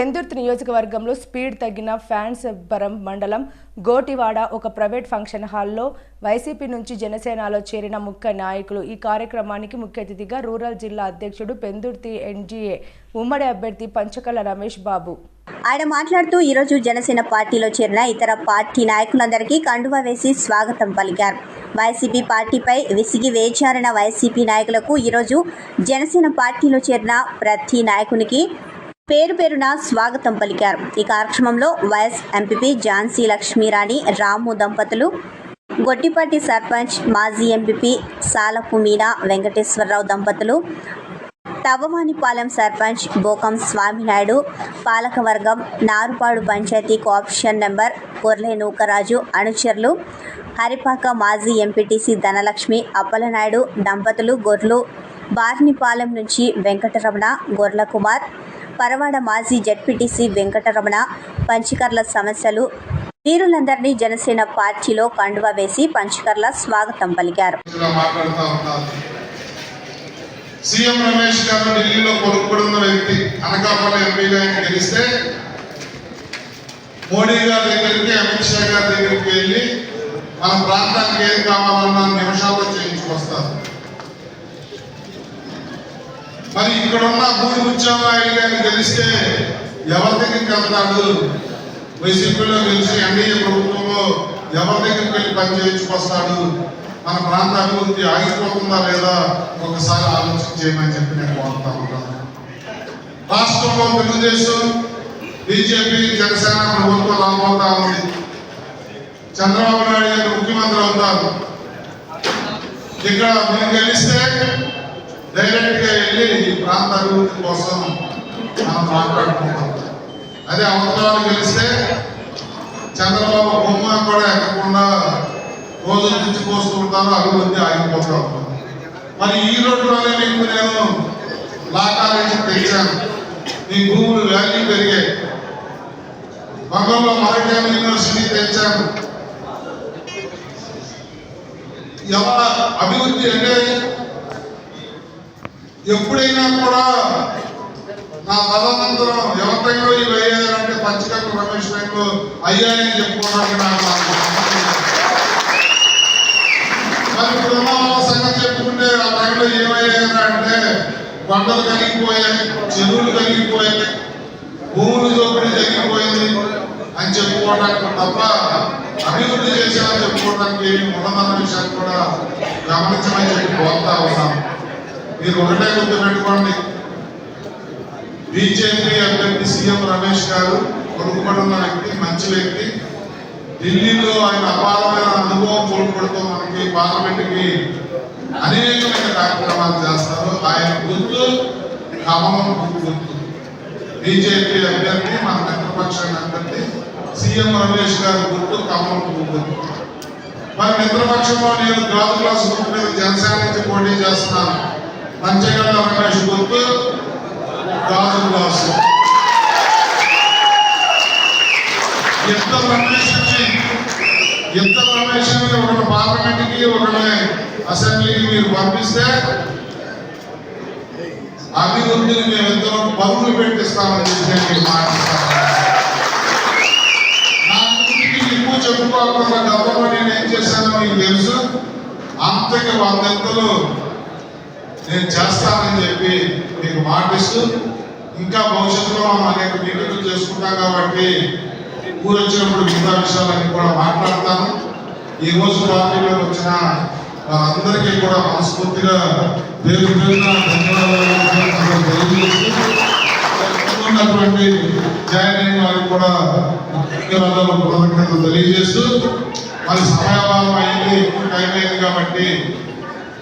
పెందుర్తి నియోజకవర్గంలో స్పీడ్ తగ్గిన ఫ్యాన్స్పురం మండలం గోటివాడ ఒక ప్రైవేట్ ఫంక్షన్ హాల్లో వైసీపీ నుంచి జనసేనలో చేరిన ముఖ్య నాయకులు ఈ కార్యక్రమానికి ముఖ్య అతిథిగా రూరల్ జిల్లా అధ్యక్షుడు పెందుర్తి ఎన్జీఏ ఉమ్మడి అభ్యర్థి పంచకల రమేష్ బాబు ఆయన మాట్లాడుతూ ఈరోజు జనసేన పార్టీలో చేరిన ఇతర పార్టీ నాయకులందరికీ కండువా వేసి స్వాగతం పలికారు. వైసీపీ పార్టీపై విసిగి వేచారిన వైసీపీ నాయకులకు ఈరోజు జనసేన పార్టీలో చేరిన ప్రతి నాయకునికి పేరు పేరున స్వాగతం పలికారు. ఈ కార్యక్రమంలో వైఎస్ ఎంపీపీ ఝాన్సీ లక్ష్మీరాణి రాము దంపతులు, గొట్టిపాటి సర్పంచ్ మాజీ ఎంపీపీ సాలపు మీనా వెంకటేశ్వరరావు దంపతులు, తవ్వమానిపాలెం సర్పంచ్ బోకం స్వామినాయుడు, పాలకవర్గం, నారుపాడు పంచాయతీ కోఆప్షన్ నెంబర్ కొర్లే నూకరాజు అనుచరులు, హరిపాక మాజీ ఎంపీటీసీ ధనలక్ష్మి అప్పలనాయుడు దంపతులు, గొర్లు బార్నిపాలెం నుంచి వెంకటరమణ, గొర్ల కుమార్, పరవాడ మాజీ జడ్పీటీసీ వెంకటరమణ, పంచకర్ల సమస్యలు వీరులందరినీ జనసేన పార్టీలో కండువా వేసి పంచకర్ల స్వాగతం పలికారు. సీఎం రమేష్ గారు ఢిల్లీలో కొనుక్కున్న వ్యక్తి అనకాపల్లి ఎంపీగా గెలిస్తే మోడీ గారి దగ్గరికి, అమిత్ షా గారి దగ్గరికి వెళ్ళి మన ప్రాంతానికి ఏది కావాలన్న నిమిషాల్లో చేయించుకొస్తారు. మరి ఇక్కడున్న భూమి ఉద్యోగాలు కానీ గెలిస్తే ఎవరి దగ్గరికి వెళ్తాడు? వైసీపీలో గెలిచి ఎన్డీఏ ప్రభుత్వంలో ఎవరి దగ్గరికి వెళ్ళి పని చేయించుకొస్తాడు? మన ప్రాంత అభివృద్ధి ఆగిపోతుందా లేదా ఒకసారి ఆలోచన చేయమని చెప్పి నేను కోరుతా ఉంటాను. రాష్ట్రంలో తెలుగుదేశం, బీజేపీ, జనసేన ప్రభుత్వం రాబోతా ఉంది. చంద్రబాబు నాయుడు గారు ముఖ్యమంత్రి అవుతారు. ఇక్కడ మేము గెలిస్తే డైరెక్ట్ గా వెళ్ళి ఈ ప్రాంత అభివృద్ధి కోసం మనం మాట్లాడుకుంటాం. అదే అవసరాలు గెలిస్తే చంద్రబాబు బొమ్మ కూడా ఎక్కకుండా రోజులు తెచ్చిపోస్తూ ఉంటాను, అభివృద్ధి ఆగిపోతూ ఉంటుంది. మరి ఈ రోడ్లోనే మీకు నేను లా కాలేజీ తెచ్చాను, మీ భూములు వాల్యూ పెరిగాయి. బంగాల్లో మరటైమ్ యూనివర్సిటీ తెచ్చాను. ఎవరి అభివృద్ధి అంటే ఎప్పుడైనా కూడా నా తదనంతరం ఎవరి టైంలో ఇవి అయ్యారంటే పంచకర్ల రమేష్ టైంలో అయ్యాయని చెప్పుకోవడానికి నాకు మరి ఇప్పుడున్న సంగతి చెప్పుకుంటే ఆ టైంలో ఏమయ్యారంటే కొండలు కలిగిపోయాయి, చెరువులు కలిగిపోయాయి, భూములు దోపిడీ జరిగిపోయింది అని చెప్పుకోవడానికి తప్ప అభివృద్ధి చేశామని చెప్పుకోవడానికి ఏమి ఉన్నదన్న విషయాన్ని కూడా గమనించమని చెప్పి కోరుతా ఉన్నాం. మీరు ఒకటే గుర్తు పెట్టుకోండి, బీజేపీ అభ్యర్థి సీఎం రమేష్ గారు కొనుక్కుబడున్న వ్యక్తి, మంచి వ్యక్తి. ఢిల్లీలో ఆయన అపారమైన అనుభవం కోల్పడుతూ మనకి పార్లమెంట్కి అనేకమైన కార్యక్రమాలు చేస్తారు. ఆయన గుర్తు కమలం గుర్తు. బీజేపీ అభ్యర్థి, మన మిత్రపక్షాన్ని అభ్యర్థి సీఎం రమేష్ గారు గుర్తు కమలం గుర్తు. మరి మిత్రపక్షంలో నేను గాజు గ్లాస్ గుర్తు మీద జనసేన నుంచి పోటీ చేస్తున్నాను. పంచకర్ల రమేష్ గుర్తు గాజు గ్లాసు. ఇద్దరు రమేష్ని ఒకటి పార్లమెంట్కి, ఒకటి అసెంబ్లీకి మీరు పంపిస్తే అభివృద్ధిని మేమిద్దరం పరుగులు పెట్టిస్తామని చెప్పి మీరు మాట్లాడతారు. నా గురించి ఎక్కువ చెప్పుకోకుండా గతంలో నేను ఏం చేశానో మీకు తెలుసు. అంతకి 100 ఎంతలు నేను చేస్తానని చెప్పి మీకు మాటిస్తూ, ఇంకా భవిష్యత్తులో మనం అనేక మీటింగ్లు చేసుకుంటాం కాబట్టి ఊరు వచ్చినప్పుడు మిగతా విషయాలన్నీ కూడా మాట్లాడతాను. ఈ రోజు పార్టీలోకి వచ్చిన వారందరికీ కూడా మనస్ఫూర్తిగా పేరు పేరున ధన్యవాదాలు తెలియజేస్తూ, జాయిన్ అయిన వారికి కూడా ధన్యవాదాలు కృతజ్ఞతలు తెలియజేస్తూ, మరి సమయాభావం అయింది, ఎక్కువ టైం అయింది కాబట్టి